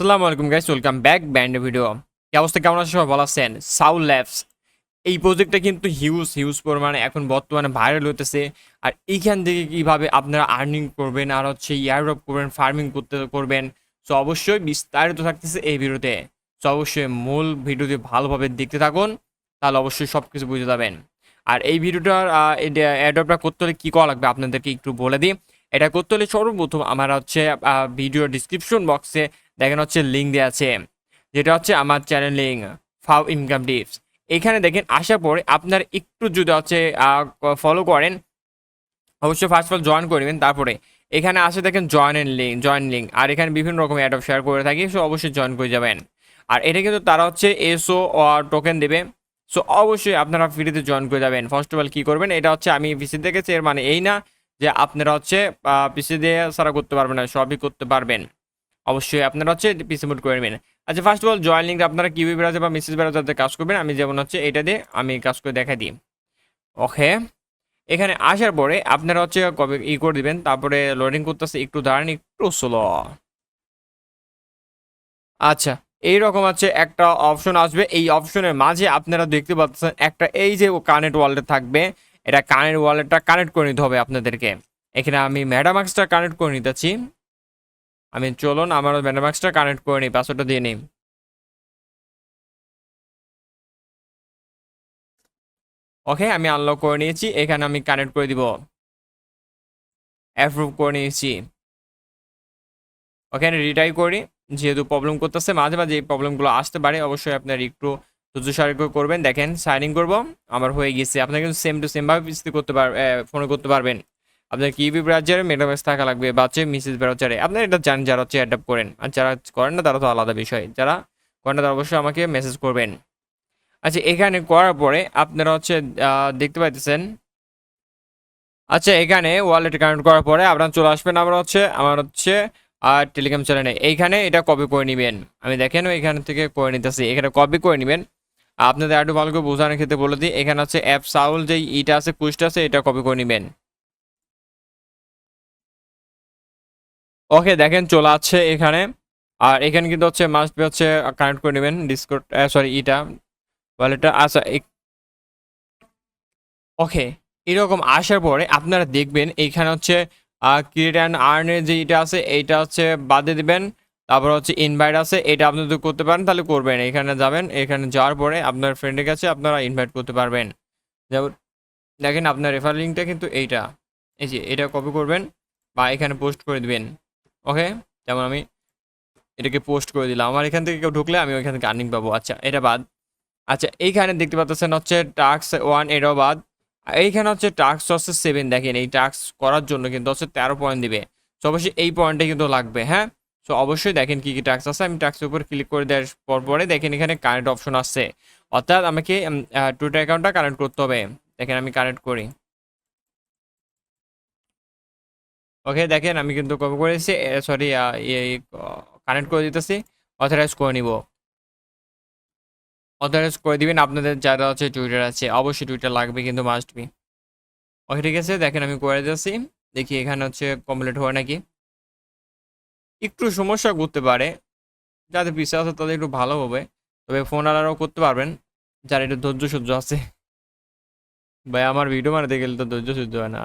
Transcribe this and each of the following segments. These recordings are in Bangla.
আসসালামু আলাইকুম guys, welcome back band video. কি অবস্থা, কেমন আছেন সবাই? ভালো আছেন? সাউল ল্যাবস এই প্রজেক্টটা কিন্তু হিউজ পরিমাণে এখন বর্তমানে ভাইরাল হতেছে। আর এইখান থেকে কিভাবে আপনারা আর্নিং করবেন আর হচ্ছে ইয়ারড্রপ করবেন, ফার্মিং করবেন। সো অবশ্যই বিস্তারিত থাকতেছে এই ভিডিওতে। সো অবশ্যই মূল ভিডিওতে ভালোভাবে দেখতে থাকুন, তাহলে অবশ্যই সব কিছু বুঝে যাবেন। আর এই ভিডিওটার অ্যাড্রপটা করতে হলে কী করা লাগবে আপনাদেরকে একটু বলে দিই। এটা করতে হলে সর্বপ্রথম আমার হচ্ছে ভিডিও ডিসক্রিপশন বক্সে দেখেন হচ্ছে লিঙ্ক দেওয়া আছে, যেটা হচ্ছে আমার চ্যানেল লিঙ্ক, ফাও ইনকাম টিপস। এখানে দেখেন আসার পরে আপনার একটু যদি হচ্ছে ফলো করেন, অবশ্যই ফার্স্ট অফ অল জয়েন করবেন। তারপরে এখানে আসে দেখেন জয়েন লিঙ্ক, আর এখানে বিভিন্ন রকম অ্যাড অফ শেয়ার করে থাকি। সো অবশ্যই জয়েন করে যাবেন। আর এটা কিন্তু তারা হচ্ছে এসও টোকেন দেবে। সো অবশ্যই আপনারা ফ্রিতে জয়েন করে যাবেন। ফার্স্ট অফ অল কী করবেন, এটা হচ্ছে আমি পিসি দেখেছি, এর মানে এই না যে আপনারা হচ্ছে পিসি দিয়ে সারা করতে পারবেন না, সবই করতে পারবেন। অবশ্যই আপনারা হচ্ছে পিসি মোড করে নেবেন। আচ্ছা, first of all join link আপনারা কিউবি ব্রাউজার বা মেসেজ ব্রাউজারতে কাজ করবেন। আমি যেমন হচ্ছে এটা দিয়ে আমি কাজ করে দেখাই দিই। ওকে, এখানে আসার পরে আপনারা হচ্ছে কবে করে দিবেন। তারপরে লোডিং করতেছে, একটু দাঁড়ান, একটু স্লো। আচ্ছা, এইরকম আছে একটা অপশন আসবে। এই অপশনের মাঝে আপনারা দেখতে পাচ্ছেন একটা এই যে কানেক্ট ওয়ালেট থাকবে। এটা কানেক্ট ওয়ালেটটা কানেক্ট করে নিতে হবে আপনাদেরকে। এখানে আমি ম্যাটামাক্সটা কানেক্ট করে নিতেছি। আমি চলুন আমার ম্যাটামাক্সটা কানেক্ট করে নিই, পাসওয়ার্ডটা দিয়ে নিই। ওকে, আমি আনলক করে নিয়েছি। এখানে আমি কানেক্ট করে দিব, অ্যাপ্রুভ করে নিয়েছি। ওখানে রিটাই করি, যেহেতু প্রবলেম করতেছে মাঝে মাঝে, এই প্রবলেমগুলো আসতে পারে। অবশ্যই আপনার একটু ধৈর্য সহকারে করবেন। দেখেন সাইন ইন করবো, আমার হয়ে গেছে। আপনারা কিন্তু সেম টু সেমভাবে পিসিতে করতে ফোনে করতে পারবেন। আপনার কিউবি ব্রাউজারে মেটাভার্স থাকা লাগবে, বা হচ্ছে মিসেস ব্রাউজারে। আপনারা এটা জানেন যারা হচ্ছে অ্যাডাপ্ট করেন, আর যারা করেন না তারা তো আলাদা বিষয়। যারা করেন না তারা অবশ্যই আমাকে মেসেজ করবেন। আচ্ছা, এখানে করার পরে আপনারা হচ্ছে দেখতে পাইতেছেন। আচ্ছা, এখানে ওয়ালেট কানেক্ট করার পরে আপনারা চলে আসবেন। আমার হচ্ছে আর টেলিগ্রাম চ্যানেলে এইখানে এটা কপি করে নেবেন। আমি দেখেন এখান থেকে করে নিতেছি, এখানে কপি করে নেবেন। আপনাদের একটু ভালো করে বোঝানোর ক্ষেত্রে বলে দিই, এখানে হচ্ছে অ্যাপ সাউল যে ইটা আছে, পুস্ট আছে, এটা কপি করে নেবেন। ওকে, দেখেন চলে আসছে এখানে। আর এখানে কিন্তু হচ্ছে মাস্ট বি হচ্ছে কানেক্ট করে নেবেন ডিসকর্ড, সরি ইটা ওয়ালেটটা। আচ্ছা, ওকে, এরকম আসার পরে আপনারা দেখবেন এইখানে হচ্ছে ক্রিয়েট অ্যান্ড আর্নের যে এটা আছে, এইটা হচ্ছে বাদে দিবেন। তারপর হচ্ছে ইনভাইট আছে, এটা আপনি যদি করতে পারেন তাহলে করবেন। এখানে যাবেন, এখানে যাওয়ার পরে আপনার ফ্রেন্ডের কাছে আপনারা ইনভাইট করতে পারবেন। যেমন দেখেন আপনার রেফার লিঙ্কটা কিন্তু এইটা, এই যে এটা কপি করবেন বা এখানে পোস্ট করে দিবেন। ওকে, যেমন আমি এটাকে পোস্ট করে দিলাম, আমার এখান থেকে কেউ ঢুকলে আমি ওইখান থেকে আর্নিং পাবো। আচ্ছা, এটা বাদ। আচ্ছা, এইখানে দেখতে পাচ্ছেন হচ্ছে টাস্ক 1, এটাও বাদ। এইখানে হচ্ছে টাস্ক হচ্ছে 7। দেখেন এই টাস্ক করার জন্য কিন্তু হচ্ছে 13 পয়েন্ট দিবে। সো অবশ্যই এই পয়েন্টটা কিন্তু লাগবে। হ্যাঁ, সো অবশ্যই দেখেন কী কী টাস্ক আছে। আমি টাস্কের উপর ক্লিক করে দেওয়ার পরে দেখেন এখানে কানেক্ট অপশন আসছে, অর্থাৎ আমাকে টুইটার অ্যাকাউন্টটা কানেক্ট করতে হবে। দেখেন আমি কানেক্ট করি। ওকে, দেখেন আমি কিন্তু কপি করেছি, সরি কানেক্ট করে দিতেছি, অথরাইজ করে নিব। অথরাইজ করে দিবেন। আপনাদের যারা হচ্ছে টুইটার আছে, অবশ্যই টুইটার লাগবে কিন্তু, মাস্ট বি। ওকে, ঠিক আছে, দেখেন আমি করে দিচ্ছি। দেখি এখানে হচ্ছে কমপ্লিট হয় নাকি। একটু সমস্যা করতে পারে, যাদের পিছিয়ে আছে তাদের একটু ভালো হবে। তবে ফোন আলারাও করতে পারবেন যারা একটু ধৈর্য সহ্য আছে। ভাই আমার ভিডিও মারাতে গেলে তো ধৈর্য সহ্য হয় না।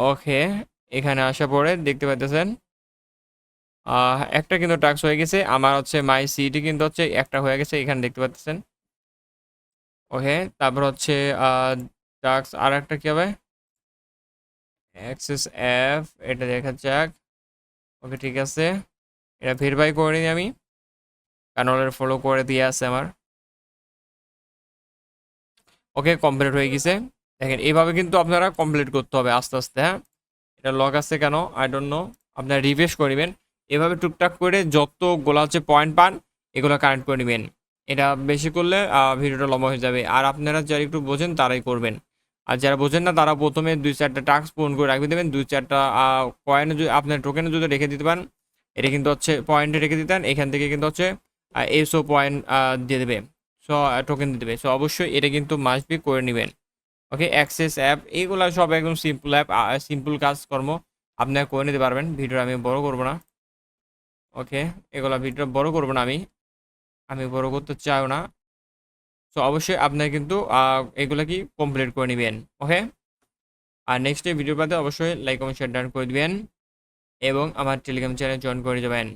ওকে, এখানে আসার পরে দেখতে পাইতেছেন একটা কিন্তু টাস্ক হয়ে গেছে। আমার হচ্ছে মাই সিটি কিন্তু হচ্ছে একটা হয়ে গেছে, এখানে দেখতে পাচ্ছেন। ওকে, তারপর হচ্ছে টাস্ক আর একটা কি হবে, অ্যাক্সেস অ্যাপ, এটা দেখা যাক। ওকে, ঠিক আছে, এটা ভেরিফাই করে নিই আমি, কারণ ওরা ফলো করে দিয়ে আছে আমার। ওকে, কমপ্লিট হয়ে গেছে। দেখেন এইভাবে কিন্তু আপনারা কমপ্লিট করতে হবে আস্তে আস্তে। হ্যাঁ, এটা লক আছে কেন আই ডোন্ট নো, আপনারা রিফ্রেশ করে নেবেন। এভাবে টুকটাক করে যতগুলো হচ্ছে পয়েন্ট পান এগুলো কানেক্ট করে নেবেন। এটা বেশি করলে ভিডিওটা লম্বা হয়ে যাবে। আর আপনারা যারা একটু বোঝেন তারাই করবেন, আর যারা বোঝেন না তারা প্রথমে 2-4টা টাস্ক পূরণ করে রাখবে দেবেন। 2-4টা কয়েনে যদি আপনার টোকেনে যদি রেখে দিতে পারেন, এটা কিন্তু হচ্ছে পয়েন্টে রেখে দিতেন, এখান থেকে কিন্তু হচ্ছে এসও পয়েন্ট দিয়ে দেবে। সো টোকেন দিয়ে দেবে। সো অবশ্যই এটা কিন্তু মাস্ট বি করে নেবেন। ওকে, অ্যাক্সেস অ্যাপ, এইগুলো সব একদম সিম্পল অ্যাপ, সিম্পল কাজকর্ম। আপনারা করে নিতে পারবেন। ভিডিও আমি বড় করব না। ওকে, এগুলো ভিডিও বড় করব না, আমি বড় করতে চাইও না। সো অবশ্যই আপনারা কিন্তু এগুলো কি কমপ্লিট করে নেবেন। ওকে, আর নেক্সট ভিডিও পাতে অবশ্যই লাইক কমেন্ট শেয়ার ডান করে দিবেন এবং আমার টেলিগ্রাম চ্যানেল জয়েন করে যাবেন।